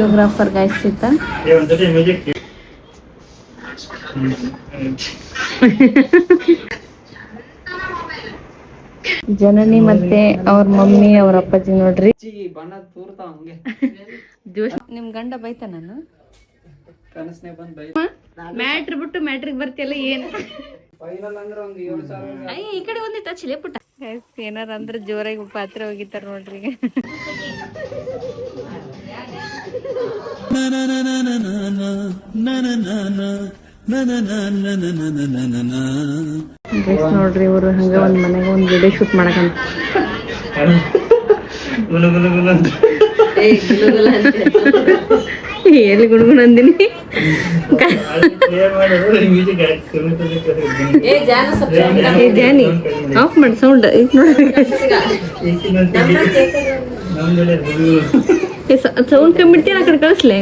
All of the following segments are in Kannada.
ವಿಡಿಯೋಗ್ರಾಫರ್ ಗೈಸ್ ಸಿತ ಜನನಿ ಮತ್ತೆ ಅವ್ರ ಮಮ್ಮಿ ಅವ್ರ ಅಪ್ಪಾಜಿ ನೋಡ್ರಿ. ನಿಮ್ ಗಂಡ ಬೈತ ನಾನು ಮ್ಯಾಟ್ರ್ ಬಿಟ್ಟು ಮ್ಯಾಟ್ರಿಗ್ ಬರ್ತಿಯಲ್ಲ ಏನ್ ಈ ಕಡೆ ಒಂದಿಟ್ಟು ಹಚ್ಚಿಲೆ ಪುಟ್ಟ ಏನಾರ ಅಂದ್ರೆ ಜೋರಾಗಿ ಪಾತ್ರೆ ಹೋಗಿತಾರ ನೋಡ್ರಿ. ನೋಡ್ರಿ ಇವ್ರು ಹಂಗ ಒಂದ್ ಮನೆಗೆ ಒಂದ್ ವಿಡಿಯೋ ಶೂಟ್ ಮಾಡಕಂತ ಎಲ್ಲಿ ಗುಣಗುಣ ಅಂದಿನಿ. ಜಾನಿ ಆಫ್ ಮಾಡಿ ಸೌಂಡ್ ಸೌಂಡ್ ಕಮ್ಮಿಟ್ಟಿ ಆ ಕಡೆ ಕಳಿಸ್ಲೆ.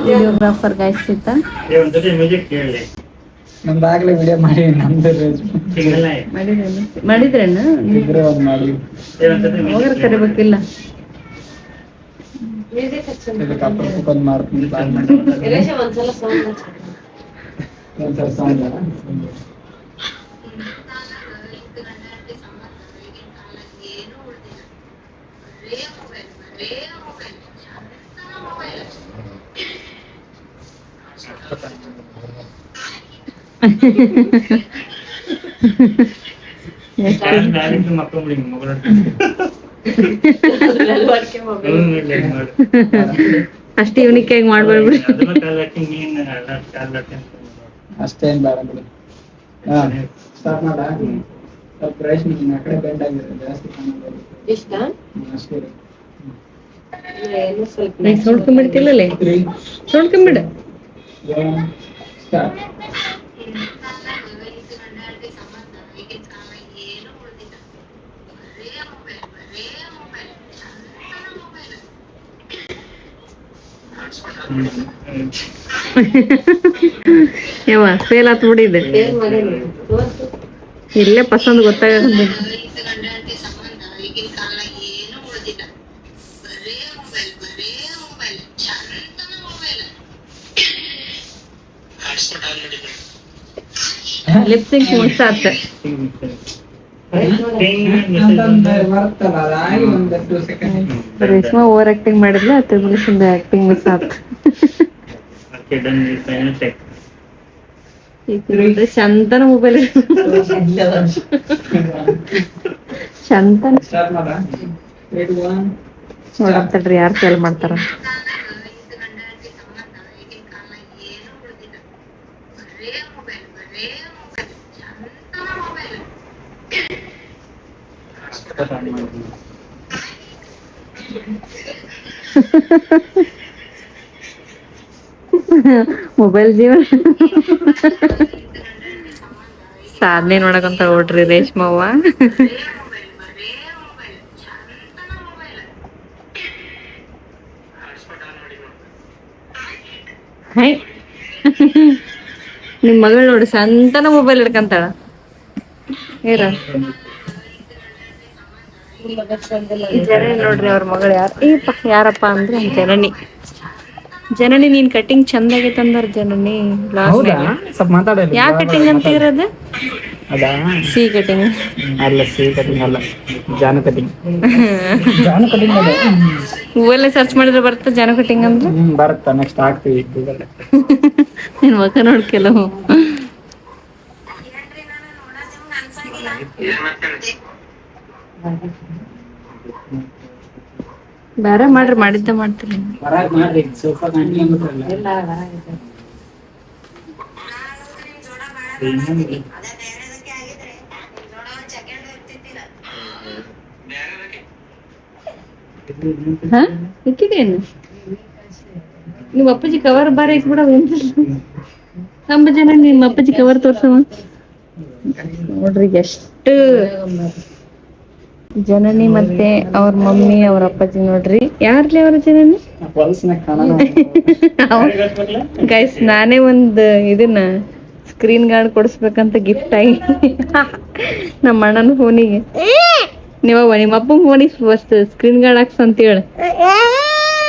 ವಿಡಿಯೋಗ್ರಾಫರ್ ಗೈಸ್ ಸಿತ ನಮ್ದಾಗ್ಲೇ ವಿಡಿಯೋ ಮಾಡಿ ಮಾಡಿದ್ರೇನ ಹೋಗರ್ ಕರಿಬೇಕಿಲ್ಲ. ಅಷ್ಟೇ ಯೂನಿಕ್ ಆಗಿ ಮಾಡ್ಬೇಡ್ಬಿಡಿ. ಅಷ್ಟೇನ್ ಬೇಡ ಬಿಡಿ. ಸ್ಟಾರ್ಟ್ ಮಾಡ ಸ್ವಲ್ಪ ರೈಸ್ ಆ ಕಡೆ ಬೆಂಡ್ ಆಗಿರುತ್ತೆ ಜಾಸ್ತಿ ಸೋಡ್ಕೊಂಡ್ಬಿಡ್ತಿಲ್ಲೇ ಸೋಡ್ಕೊಂಡ್ಬಿಡ. ಸ್ಟಾರ್ಟ್ ಯಾವ ಫೇಲ್ ಆತ್ ಬಿಡಿದೆ ಇಲ್ಲೇ ಪಸಂದ್ ಗೊತ್ತಾಗ. ಲಿಪ್ಸಿಂಗ್ ಮುಗ್ಸಾತ್ ರೇಷ್ಮಾ ಓವರ್ ಆಕ್ಟಿಂಗ್ ಮಾಡಿದ್ಲ ತಿರ್ಗುಲಿಸಿಂದ ಆಕ್ಟಿಂಗ್ ಮಿಸ್ ಆತ್. ಶಂತನ ಮೊಬೈಲ್ ಶಂತನ ನೋಡಂತಡ್ರಿ ಯಾರು ಸೇಲ್ ಮಾಡ್ತಾರ. ಮೊಬೈಲ್ ಜೀವನ ಸಾಧನೆ ನೋಡಕಂತ ನೋಡ್ರಿ ರೇಷ್ಮವ್ವ. ನಿಮ್ ಮಗಳು ನೋಡಿ ಸಂತನ ಮೊಬೈಲ್ ಹಿಡ್ಕಂತಾಳ. ಏರ ಜನನಿ ನೋಡ್ರಿ ಅವ್ರ ಮಗಳು ಯಾರಪ್ಪ ಅಂದ್ರೆ ಜನನಿ. ಜನನಿ ನೀನ್ ಕಟಿಂಗ್ ಚಂದ ಆಗೈತೆ ಅಂದಾರ ಜನನಿ. ಯಾ ಕಟಿಂಗ್ ಅಂತ ಇರೋದು ಸಿ ಕಟಿಂಗ್ ಅಲ್ಲ, ಸಿ ಕಟಿಂಗ್ ಅಲ್ಲ, ಜಾನು ಕಟಿಂಗ್. ಗೂಗಲ್ ಸರ್ಚ್ ಮಾಡಿದ್ರೆ ಬರುತ್ತೆ ಜಾನು ಕಟಿಂಗ್ ಅಂದ್ರೆ ಬರುತ್ತಾ. ನೆಕ್ಸ್ಟ್ ಹಾಕ್ತೀವಿ ಗೂಗಲ್. ನಿನ್ ಮುಖ ನೋಡ್ ಕೆಲವು ಬೇರೆ ಮಾಡ್ರಿ ಮಾಡಿದ್ದ ಮಾಡ್ತೀರಿ. ಇಕ್ಕಿದೇನು ನಿಮ್ಮ ಅಪ್ಪಾಜಿ ಕವರ್ ಬಾರಿ ಐತ್ ಬಿಡ. ನಮ್ಮ ಜನ ನಿಮ್ಮ ಅಪ್ಪಾಜಿ ಕವರ್ ತೋರ್ಸವ ನೋಡ್ರಿ ಎಷ್ಟು. ಜನನಿ ಮತ್ತೆ ಅವ್ರ ಮಮ್ಮಿ ಅವ್ರ ಅಪ್ಪಾಜಿ ನೋಡ್ರಿ. ಯಾರ್ಲಿ ಅವ್ರ ಜನನಿ ಗೈಸ್. ನಾನೇ ಒಂದ್ ಇದನ್ನ ಸ್ಕ್ರೀನ್ ಗಾರ್ಡ್ ಕೊಡಿಸ್ಬೇಕಂತ ಗಿಫ್ಟ್ ಆಗಿ ನಮ್ಮ ಅಣ್ಣನ ಫೋನಿಗೆ. ನೀವ ನಿಮ್ಮ ಅಪ್ಪನ ಫೋನಿಗೆ ಫಸ್ಟ್ ಸ್ಕ್ರೀನ್ ಗಾರ್ಡ್ ಹಾಕ್ಸ ಅಂತ ಹೇಳ.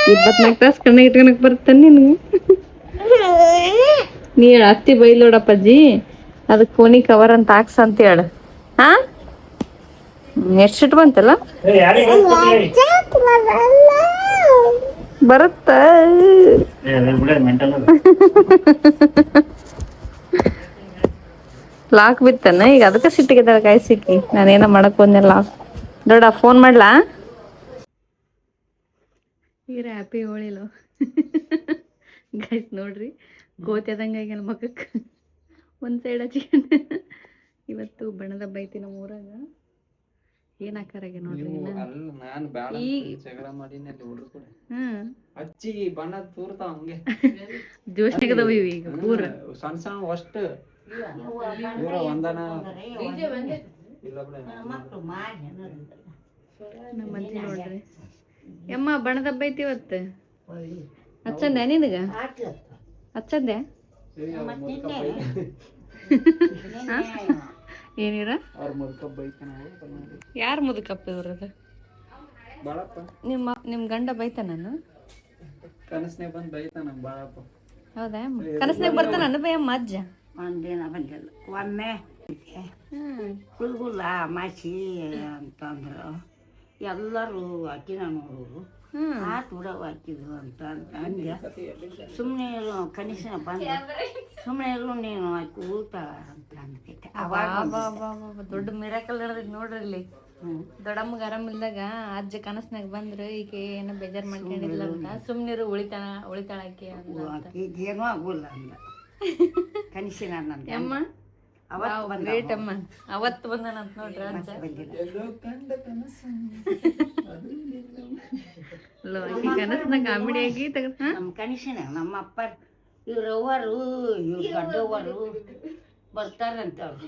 24 ತಾಸು ಕಣ್ಣಾಗ ಇಟ್ಕೊಳಕ್ ಬರುತ್ತೆ ನಿನಗೆ. ನೀ ಹೇಳ ಅತ್ತಿ ಬೈಲೋಡಪ್ಪಜ್ಜಿ ಅದಕ್ಕೆ ಫೋನಿ ಕವರ್ ಅಂತ ಹಾಕ್ಸ ಅಂತ ಹೇಳು. ಹಾ ಎಷ್ಟು ಬಂತಲ್ಲ ಬರುತ್ತ. ಲಾಕ್ ಬಿತ್ತನ ಈಗ ಅದಕ್ಕೆ ಸಿಟ್ಟಿಗೆ ಕಾಯಿ ಸಿಕ್ಕಿ ನಾನೇನ ಮಾಡಕ್ ಬಂದೆ ಲಾಕ್ ದೊಡ್ಡ ಫೋನ್ ಮಾಡ್ಲಾ ಈಗ ಹ್ಯಾಪಿ ಹೋಳಿಲು ಗೈಸ್ ನೋಡ್ರಿ ಗೋತಿ ಅದಂಗೆ ಆಗ್ಯಾನ ಮಗಕ್ಕೆ ಒಂದು ಸೈಡ್ ಹಚ್ಕೊಂಡು. ಇವತ್ತು ಬಣ್ಣದ ಬೈತಿ ನಮ್ಮ ಊರಾಗ ಏನ್ ಹಾಕಾರಾಗ ನೋಡ್ರಿ ಹಚ್ಚಿ ಬಣ್ಣ ತೂರ್ತಾವ ಹಂಗೆ ಜೋಶ್ನಾಗದವ ಈಗ ಪೂರ ಸಣ್ಣ ಸಣ್ಣ ಅಷ್ಟು ಪೂರ ಒಂದನ ನಮ್ಮ ಅಜ್ಜಿ ನೋಡ್ರಿ ಯಮ್ಮ ಬಣ್ಣದ ಹಬ್ಬ ಐತಿ ಇವತ್ತು ಹಚ್ಚಂದೆ ನಿನಗ ಹಚ್ಚಂದೆ ಏನಿರ ಯಾರ ಮುದುಕಪ್ಪ ಇವ್ರದ ನಿಮ್ ಗಂಡ ಬೈತ ನಾನು ಕನಸ್ನಾಗ ಬಂದ್ ಬೈತಾನ ಬಾಳಪ್ಪ. ಹೌದಾ ಕನಸ್ನಾಗ ಬರ್ತಾನ ಬೈಯಮ್ಮ ಅಜ್ಜ ಒಂದಿನ ಬಂದಿಲ್ಲ ಒಮ್ಮೆ ಕುಲ್ಗುಲ್ಲ ಮಾಸಿ ಅಂತಂದ್ರು ಎಲ್ಲರೂ ಅಕ್ಕಿನ ನೋಡೋರು ಆತು ಬಿಡವ ಹಾಕಿದ್ರು ಅಂತ ಅಂದ್ಯ. ಸುಮ್ಮನೆ ಕನಿಷ್ಠ ಬಂದ ಸುಮ್ಮನೆ ಎಲ್ಲೂ ನೀನು ಆಕಿ ಊತಾಳ ಅಂತ ಅಂದ್ಬಿಟ್ಟೆ. ಅವಾಗ ದೊಡ್ಡ ಮಿರಾಕಲ್ ನಡೆದೈತಿ ನೋಡ್ರಿ ಇಲ್ಲಿ. ದೊಡ್ಡಮ್ಮಗ ಆರಾಮಿಲ್ದಾಗ ಅಜ್ಜ ಕನಸ್ನಾಗ ಬಂದ್ರು ಈಗ ಏನೋ ಬೇಜಾರ್ ಮಾಡ್ಕೊಂಡಿಲ್ಲ ಅಂತ ಸುಮ್ನಿರು ಉಳಿತಾಳ ಆಕಿ ಏನೂ ಆಗೋಲ್ಲ ಅಂದ ಕನಿಷ್ಠ ನಂದೆ ಅಮ್ಮ ಗ್ರೇಟ್ ಅಮ್ಮ ಅವತ್ತು ಬಂದನಂತ ನೋಡ್ರಿ ಅಜ್ಜ ಕನಸ್ನ ಕಾಮಿಡಿ ಆಗಿ ನಮ್ಮ ಕನಿಷ್ಠನ ನಮ್ಮ ಅಪ್ಪ ಇವ್ರವ್ವರು ಇವ್ರ ಗಡ್ಡವ್ವರು ಬರ್ತಾರಂತ ಅವ್ರು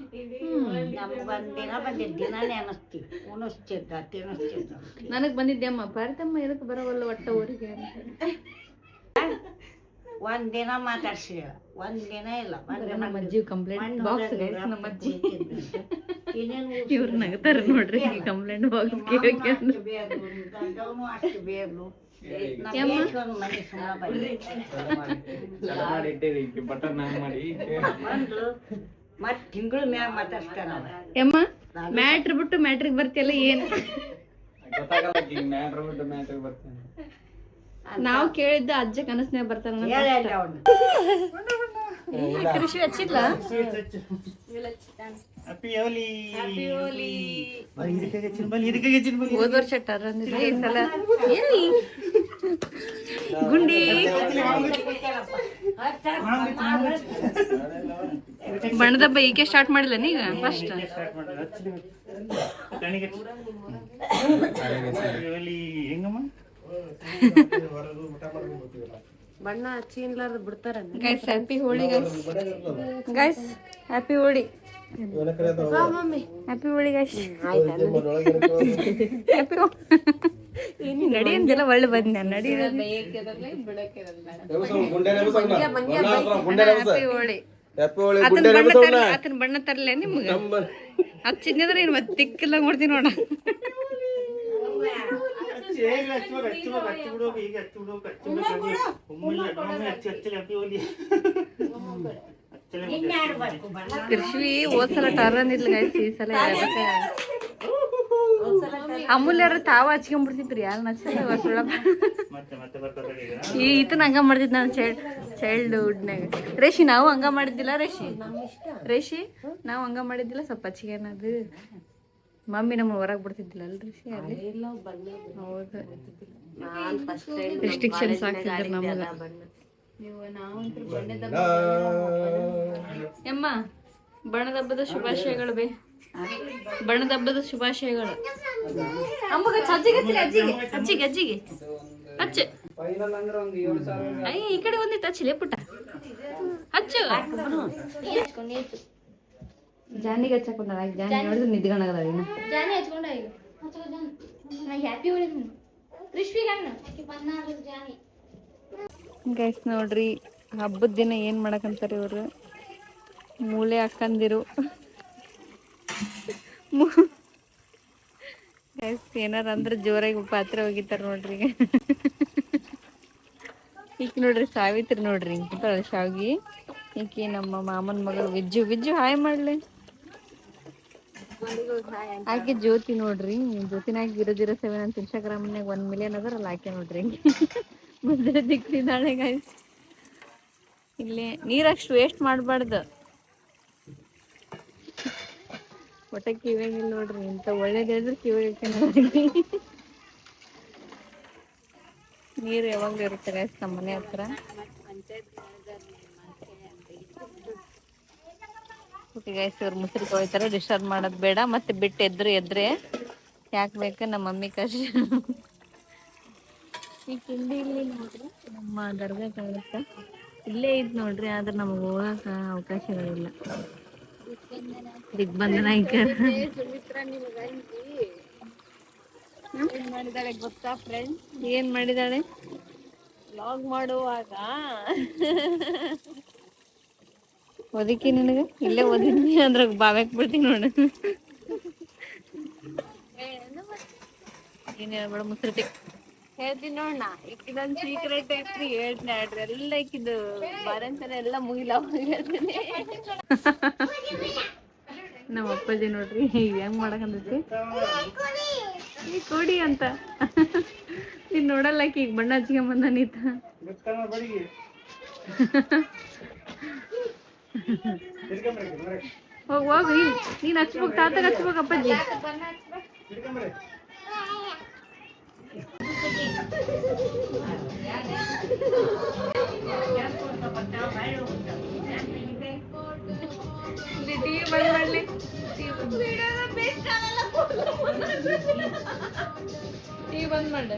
ನಮ್ಗೆ ಒಂದಿನ ಬಂದಿದ್ದ ದಿನಾನೇ ಅನ್ನಿಸ್ತೀವಿ ಉಣಿಸ್ತಿದ್ದ ತಿನ್ನಿಸ್ತಿದ್ದ. ನನಗ್ ಬಂದಿದ್ದೆ ಅಮ್ಮ ಪಾರಿತಮ್ಮ ಎದಕ್ಕೆ ಬರೋವಲ್ಲ ಒಟ್ಟ ಊರಿಗೆ ಒಂದಿನ ಮಾತಾಡ್ಸಿಲ್ಲ ಒಂದಿನ ಇಲ್ಲ. ನಮ್ಮ ಅಜ್ಜಿ ಕಂಪ್ಲೇಂಟ್ ಬಾಕ್ಸ್ ನಮ್ಮ ಅಜ್ಜಿ ಇವ್ರು ನಗತಾರ ನೋಡ್ರಿ ಕಂಪ್ಲೇಂಟ್ ಬಾಕ್ಸ್ ಕೇಳಕ್ಕೆ ಅಷ್ಟು ಬೇರ್ಲು ಮತ್ ತಿಂಗಳ ಮ್ಯಾಗ ಮಾತಾಡ್ತಾನ ಯಮ್ಮ ಮ್ಯಾಟ್ರ್ ಬಿಟ್ಟು ಮ್ಯಾಟ್ರಿಗೆ ಬರ್ತಿಯಲ್ಲ ಏನ್ ನಾವು ಕೇಳಿದ್ದ ಅಜ್ಜ ಕನಸ್ನಾಗ ಬರ್ತಾನ ಕೃಷಿ ಹಚ್ಚಿಲ್ಲ ಹೋದ ವರ್ಷ ಈ ಸಲ ಗುಂಡಿ ಬಣ್ಣದಬ್ಬ ಈಗ ಸ್ಟಾರ್ಟ್ ಮಾಡಿಲ್ಲ ನೀಗ ಫಸ್ಟ್ ಬಣ್ಣ ಹಚ್ಚಿ ಇನ್ಲಾರ್ದು ಬಿಡ್ತಾರ guys happy Holi guys happy Holi happy Holi guys happy ನಡಿ ಅಂದೆಲ್ಲ ಒಳ್ಳೆ ಬಂದ ನಡಿ ಆತನ ಬಣ್ಣ ತರಲೇ ನಿಮ್ಗ ಹಚ್ಚಿದ್ನಂದ್ರೆ ನೀನು ಮತ್ತೆ ತಿಕ್ಕಿಲ್ಲ ನೋಡ್ತೀನಿ ನೋಡ ಕೃಷಿ ಹೋದ್ಸಲ ಟರ್ನಿಲ್ಲ ಗೈಸ್ ಈ ಸಲ ಅಮೂಲ್ಯರು ತಾವ ಹಚ್ಕೊಂಡ್ಬಿಡ್ತಿದ್ರಿ ಯಾರು ನಚ್ಚಲ್ಲ ಈತನ ಹಂಗ ಮಾಡ್ತಿದ್ ನಾನು ಚೈಲ್ಡ್ಹುಡ್ನಾಗ ರೇಷಿ ನಾವು ಹಂಗ ಮಾಡಿದ್ದಿಲ್ಲ ರೇಷಿ ನಾವು ಹಂಗ ಮಾಡಿದ್ದಿಲ್ಲ ಸ್ವಲ್ಪ ಹಚ್ಚಿಗೆನದು ಮಮ್ಮಿ ನಮ್ಮ ಹೊರಗೆ ಬಿಡ್ತಿದ್ದಿಲ್ಲ ಅಲ್ರಿ ಅಲ್ಲಿ ಹೌದು ರಿಸ್ಟ್ರಿಕ್ಷನ್ಸ್ ಆಗ್ತಿದ್ರು ನಮಗೆ ಎಮ್ಮ ಬಣ್ಣದ ಹಬ್ಬದ ಶುಭಾಶಯಗಳು ಬೇ ಬಣ್ಣದ ಹಬ್ಬದ ಶುಭಾಶಯಗಳು ಅಮ್ಮಗ ಅಜ್ಜಿಗೆ ಹಚ್ಚು ಅಯ್ಯ ಈ ಕಡೆ ಒಂದಿಟ್ಟು ಹಚ್ಚಿಲೆ ಪುಟ್ಟ ಹಚ್ಚು ಜಾನಿಗೆ ಹಚ್ಚಕೊಂಡ ಜಾನಿ ನೋಡಿದ್ರೆ ನಿದ್ಗಣಗದ ಜಾನಿ ಹಚ್ಕೊಂಡ ಈಗ ಹ್ಯಾಪಿ ಹೋಳಿ ಕೃಷ್ವಿಗಣ್ಣ ಜಾನಿ ಗೈಸ್ ನೋಡ್ರಿ ಹಬ್ಬದ ದಿನ ಏನ್ ಮಾಡಕಂತಾರೆ ಇವ್ರು ಮೂಳೆ ಹಾಕಂದಿರು ಗೈಸ್ ಏನಾರ ಅಂದ್ರೆ ಜೋರಾಗಿ ಪಾತ್ರೆ ಹೋಗಿತಾರ ನೋಡ್ರಿ ಈಕಿ ನೋಡ್ರಿ ಸಾವಿತ್ರಿ ನೋಡ್ರಿ ಹಿಂಗಿರ್ತಾಳೆ ಶಾವ್ಗಿ. ಈಕಿ ನಮ್ಮ ಮಾಮನ ಮಗಳು ವಿಜ್ಜು. ವಿಜ್ಜು ಹಾಯ್ ಮಾಡ್ಲಿ. ಆಕೆ ಜ್ಯೋತಿ ನೋಡ್ರಿ, ಜ್ಯೋತಿನಾಗ 007 ಅಂತ ಇನ್ಸ್ಟಾಗ್ರಾಮ್ನಾಗ 1 ಮಿಲಿಯನ್ ಅದರಲ್ಲ ಆಕೆ ನೋಡ್ರಿ. ಮುದ್ರೆ ದಿಕ್ಕಿದ್ದಾಳೆ ಗೈಸ್. ಇಲ್ಲೇ ನೀರಷ್ಟು ವೇಸ್ಟ್ ಮಾಡಬಾರ್ದು. ಒಟ್ಟ ಕಿವಿಯಾಗಿಲ್ಲ ನೋಡ್ರಿ, ಇಂಥ ಒಳ್ಳೇದು ಹೇಳಿದ್ರೆ ಕಿವಿಯಾಗ ನೋಡ್ರಿ. ನೀರು ಯಾವಾಗಲೂ ಇರುತ್ತೆ ಗೈಸ್ ನಮ್ಮ ಮನೆ ಹತ್ರ. ಓಕೆ ಗೈಸ್, ಇವ್ರು ಮುಸ್ರಿ ತೊಳಿತಾರೆ, ಡಿಸ್ಟರ್ಬ್ ಮಾಡೋದು ಬೇಡ. ಮತ್ತೆ ಬಿಟ್ಟು ಎದ್ರೆ ಯಾಕೆ ಬೇಕು ನಮ್ಮ ಮಮ್ಮಿ ಕಷ್ಟ. ಈ ಕಿಂಡಿ ಇಲ್ಲಿ ನೋಡ್ರಿ ನಮ್ಮ ದರ್ಗಾ ಕಾಣುತ್ತೆ, ಇಲ್ಲೇ ಇದ್ ನೋಡ್ರಿ. ಆದ್ರೆ ನಮಗೆ ಹೋಗಕ್ಕೆ ಅವಕಾಶಗಳಿಲ್ಲ. ದಿಗ್ಬಂಧನ ಮಾಡಿದಾಳೆ ಗೊತ್ತಾ ಫ್ರೆಂಡ್? ಏನ್ ಮಾಡಿದಾಳೆ? ವ್ಲಾಗ್ ಮಾಡುವಾಗ ಓದಿಕಿ ನಿನಗೆ ಇಲ್ಲೇ ಓದಿದ್ನಿ ಅಂದ್ರೆ ಬಾವ್ಯಾಕ್ ಬಿಡ್ತೀನಿ ನೋಡು. ಏನ್ ಹೇಳ್ಬೇಡ ಮುಸ್ರಿ ಹೇಳ್ತೀನಿ ನೋಡ್. ನಾ ಇಕ್ಕಿದೊಂದು ಸೀಕ್ರೆಟ್ ಐತ್ರಿ, ಹೇಳ್ತೀನಿ ಆಡ್ರಿ. ಎಲ್ಲ ಇಕ್ಕಿದ್ದು ಬಾರಂತನ ಎಲ್ಲ ಮುಗಿಲ ಹೇಳ್ತೀನಿ. ನಮ್ಮ ಅಪ್ಪಾಜಿ ನೋಡ್ರಿ ಹೆಂಗ್ ಮಾಡಕಂದೈತಿ, ಈ ಕೊಡಿ ಅಂತ. ನೀನ್ ನೋಡಲ್ಲ ಈಗ ಬಣ್ಣ ಹಚ್ಕೊಂಡ್ ಬಂದಾನಿತ. ಹೋಗ್ ನೀನ್ ಹಚ್ಬೇಕು, ತಾತಾಗ ಹಚ್ಬೇಕು ಅಪ್ಪಾಜಿ. ಟಿವಿ ಬಂದ್ ಮಾಡ್ಲಿ, ಟಿವಿ ಬಂದ್ ಮಾಡಿ.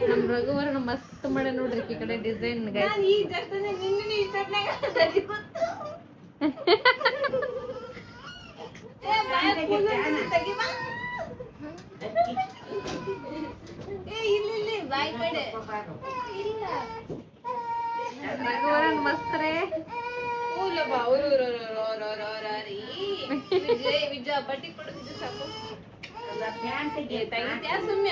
ನಮ್ ರಘುವರಣ ಮಸ್ತ್ ಮಾಡ ನೋಡ್ರಿ ಈ ಕಡೆ ಡಿಸೈನ್. ರಘುವರನ್ ಮಸ್ತ್ ರೇ. ವಿಜಯ ಬಟ್ಟಿ ಕೊಡು ಸಾಕು. ಸುಮ್ಮನೆ